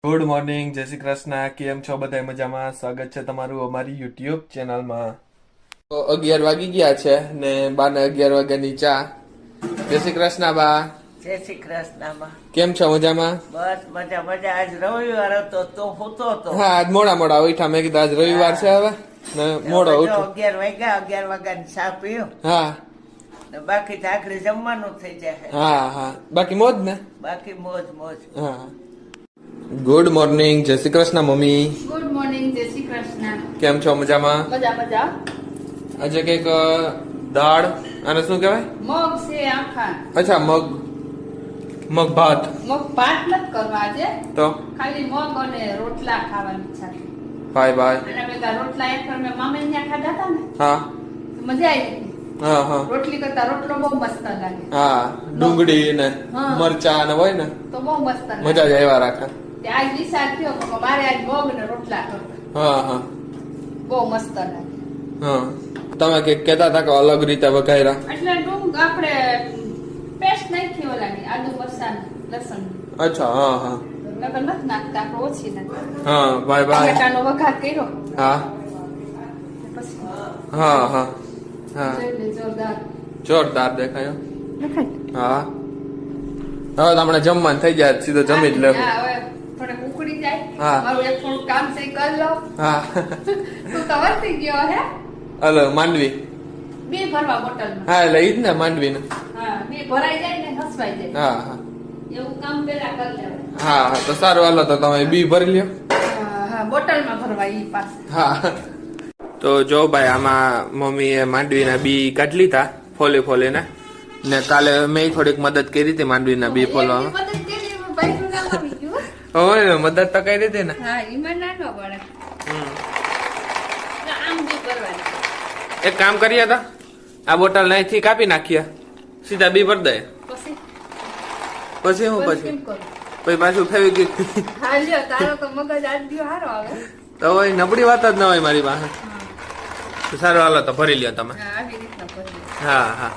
Good morning, જય શ્રી કૃષ્ણ. કેમ છો બધા? મજામાં? સ્વાગત છે તમારું અમારી યુટ્યુબ ચેનલમાં. તો 11 વાગી ગયા છે ને બાને 11 વાગ્યાની ચા. જય શ્રી કૃષ્ણ બા. જય શ્રી કૃષ્ણ બા. કેમ છો? મજામાં? બસ મજા મજા. આજ રવિવાર હતો તો હોતો હતો. હા, આજ મોડા ઉઠ્યા. મેં કીધું આજ રવિવાર છે હવે ને મોડો ઉઠ્યો. 11 વાગ્યાની ચા પીયો. હા ને બાકી તો આખરી જમવાનું થઈ જાય. હા બાકી મોજ ને. બાકી મોજ મોજ. હા. ગુડ મોર્નિંગ, જય Shri Krishna mummy. Good morning, જય શ્રી કૃષ્ણ. કેમ છો? મજામાં? મજા. આજે કઈક દાળ અને શું કહેવાય? મગ છે આખા. અચ્છા, મગ ભાત. મગ ભાત નથી કરવા આજે, તો ખાલી મગ અને રોટલા ખાવાની ઈચ્છા છે. બાય. અને બધા રોટલા એક વાર મેં મામી ત્યાં ખાધા હતા ને, હા તો મજા આવી હતી. હા રોટલી કરતા રોટલો બહુ મસ્ત લાગે. હા, ડુંગળી ને હા. મરચા ને હોય ને તો બહુ મસ્ત લાગે. મજા જ આવ્યા રાખે. તે આજ વિચાર થયો કે મારે આજ મગ ને રોટલા કરવા. હા બહુ મસ્ત લાગે. તમે કઈક કેતા હતા કે અલગ રીતે વઘાર્યા. એટલે આપણે પેસ્ટ નાખી ઓલાની આદુ મરચાં લસણ. અચ્છા. હા લગન નથી નાખતા, આપણે ઓછી નાખતા. હા બાય ટમેટાનો વઘાર કર્યો હા પછી હા જોઈને જોરદાર જોરદાર દેખાયો. લખાય. હા, હવે તો હમણાં જમવાનું થઈ જાય, સીધો જમી જ લેવું. હા, હવે થોડુંક ઉકળી જાય. હા. મારું એક થોડું કામ છે એ કરી લો. હા તું કવર થઈ ગયો હે. હલો માંડવી. બે ભરવા બોટલમાં. હા એટલે ઈ જ ને માંડવી ને. હા, બે ભરાઈ જાય ને હસવાઈ જાય. હા એવું કામ પેલા કરી લેવાય. હા તો સારું, હાલો તો તમે બી ભરી લ્યો. હા, બોટલમાં ભરવા ઈ પાસે. હા તો જો ભાઈ, આમાં મમ્મીએ માંડવીના બી કાઢી લીધા ફોલીને, ને કાલે મેં થોડીક મદદ કરી હતી માંડવીના બી ફોલવામાં. મદદ કરી, ભાઈનું નામ આવી ગયું. હોય મદદ તો કરી હતી ને. હા, ઈમાં નાનો પડે. આમ બી ભરવાની. એક કામ કરીએ તો આ બોટલ અહીંથી કાપી નાખીએ, સીધા બી ભરી દઈએ. પછી હું કેમ કરું? પછી પાછું ફેવી ગયું. હા લ્યો, તારો તો મગજ આજ દિયો હારો આવે. તો હોય નબળી વાત જ ન હોય મારી પાસે. સારું હાલો તો ભરી લ્યો તમે. હા, આવી રીતના ભરી. હા